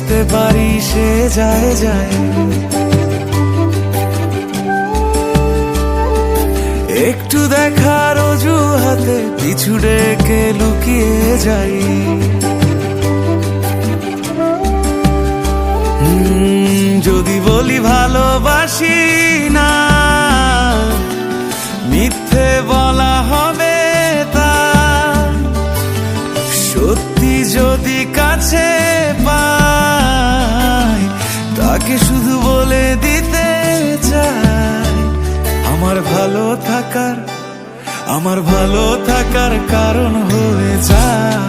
বুঝতে পারি সে যায় যায়। একটু দেখার অজুহাতে পিছু ডেকে লুকিয়ে যাই। যদি বলি ভালোবাসি না, মিথ্যে বলা হবে তা। সত্যি যদি কাছে পাই, তাকে শুধু বলে দিতে চাই আমার ভালো থাকার কারণ হয়ে যায়।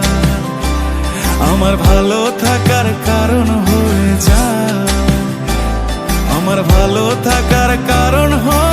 আমার ভালো থাকার কারণ হয়ে যায়। আমার ভালো থাকার কারণ হয়ে